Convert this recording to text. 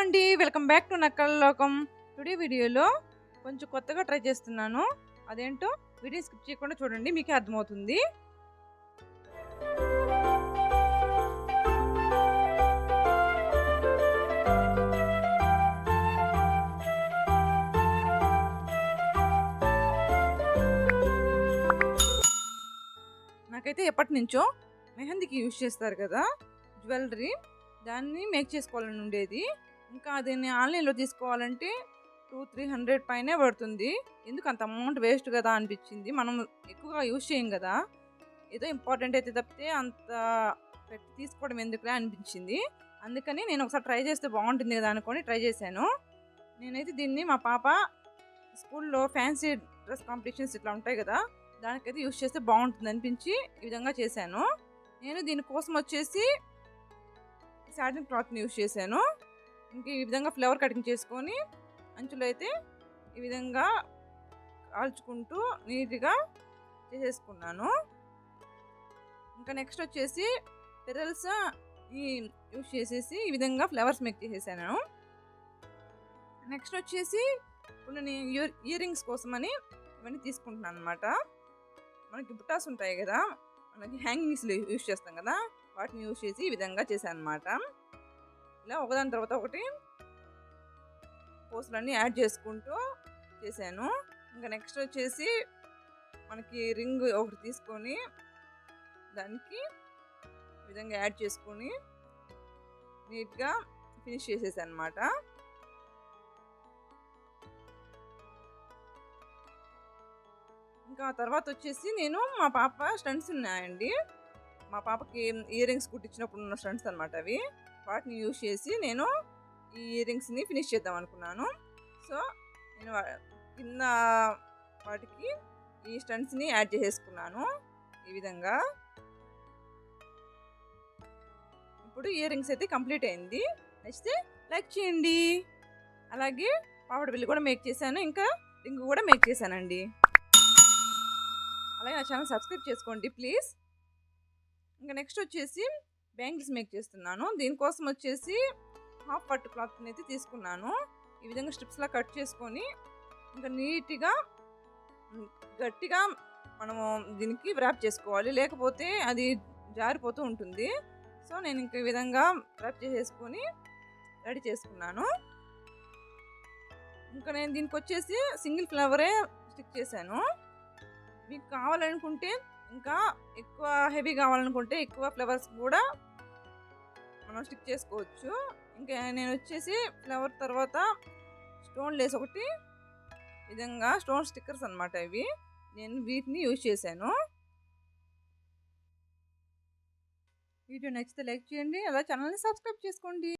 అండి, welcome back to నక్కల లోకం. Today వీడియోలో కొంచెం కొత్తగా ట్రై చేస్తున్నాను. అదేంటో వీడియో స్కిప్ చేయకుండా చూడండి, మీకే అర్థమవుతుంది. నాకైతే ఎప్పటి నుంచో మెహందీకి యూజ్ చేస్తారు కదా జ్యువెలరీ, దాన్ని మేక్ చేసుకోవాలని ఉండేది. ఇంకా దీన్ని ఆన్లైన్లో తీసుకోవాలంటే 200-300 పైనే పడుతుంది. ఎందుకు అంత అమౌంట్ వేస్ట్ కదా అనిపించింది. మనం ఎక్కువగా యూజ్ చేయం కదా, ఏదో ఇంపార్టెంట్ అయితే తప్పితే అంత పెట్టి తీసుకోవడం ఎందుకులే అనిపించింది. అందుకని నేను ఒకసారి ట్రై చేస్తే బాగుంటుంది కదా అనుకొని ట్రై చేశాను. నేనైతే దీన్ని మా పాప స్కూల్లో ఫ్యాన్సీ డ్రెస్ కాంపిటీషన్స్ ఇట్లా ఉంటాయి కదా, దానికైతే యూజ్ చేస్తే బాగుంటుంది అనిపించి ఈ విధంగా చేశాను. నేను దీనికోసం వచ్చేసి సాటిన్ క్లాత్ని యూజ్ చేశాను. ఇంక ఈ విధంగా ఫ్లవర్ కటింగ్ చేసుకొని అంచులో అయితే ఈ విధంగా కాల్చుకుంటూ నీట్గా చేసేసుకున్నాను. ఇంకా నెక్స్ట్ వచ్చేసి పెరల్స్ యూజ్ చేసేసి ఈ విధంగా ఫ్లవర్స్ మేక్ చేసేసాను. నెక్స్ట్ వచ్చేసి ఇప్పుడు నేను ఇయర్ రింగ్స్ కోసమని ఇవన్నీ తీసుకుంటున్నాను అనమాట. మనకి బుట్టాస్ ఉంటాయి కదా, మనకి హ్యాంగింగ్స్ యూజ్ చేస్తాం కదా, వాటిని యూజ్ చేసి ఈ విధంగా చేశాను అనమాట. ఇలా ఒకదాని తర్వాత ఒకటి పోస్టులన్నీ యాడ్ చేసుకుంటూ చేశాను. ఇంకా నెక్స్ట్ వచ్చేసి మనకి రింగ్ ఒకటి తీసుకొని దానికి ఈ విధంగా యాడ్ చేసుకొని నీట్గా ఫినిష్ చేసేసాను అనమాట. ఇంకా తర్వాత వచ్చేసి నేను మా పాప స్టంట్స్ ఉన్నాయండి, మా పాపకి ఇయర్ రింగ్స్ కుట్టించినప్పుడు ఉన్న స్టంట్స్ అనమాట అవి, వాటిని యూజ్ చేసి నేను ఈ ఇయర్ రింగ్స్ని ఫినిష్ చేద్దాం అనుకున్నాను. సో నేను కింద వాటికి ఈ స్టంట్స్ని యాడ్ చేసేసుకున్నాను ఈ విధంగా. ఇప్పుడు ఇయర్ రింగ్స్ అయితే కంప్లీట్ అయింది. నచ్చితే లైక్ చేయండి. అలాగే పాపడ బిల్లు కూడా మేక్ చేశాను, ఇంకా రింగ్ కూడా మేక్ చేశానండి. అలాగే నా ఛానల్ సబ్స్క్రైబ్ చేసుకోండి ప్లీజ్. ఇంకా నెక్స్ట్ వచ్చేసి బ్యాంగిల్స్ మేక్ చేస్తున్నాను. దీనికోసం వచ్చేసి హాఫ్ పట్టు క్లాత్ని అయితే తీసుకున్నాను. ఈ విధంగా స్ట్రిప్స్లా కట్ చేసుకొని ఇంకా నీట్గా గట్టిగా మనము దీనికి వ్రాప్ చేసుకోవాలి, లేకపోతే అది జారిపోతూ ఉంటుంది. సో నేను ఇంక ఈ విధంగా వ్రాప్ చేసేసుకొని రెడీ చేసుకున్నాను. ఇంకా నేను దీనికి వచ్చేసి సింగిల్ ఫ్లవరే స్టిక్ చేశాను. మీకు కావాలనుకుంటే ఇంకా ఎక్కువ హెవీ కావాలనుకుంటే ఎక్కువ ఫ్లవర్స్ కూడా మనం స్టిక్ చేసుకోవచ్చు. ఇంకా నేను వచ్చేసి ఫ్లవర్ తర్వాత స్టోన్ లేస్ ఒకటి విధంగా స్టోన్ స్టిక్కర్స్ అనమాట ఇవి, నేను వీటిని యూజ్ చేశాను. వీడియో నచ్చితే లైక్ చేయండి, అలా ఛానల్ని సబ్స్క్రైబ్ చేసుకోండి.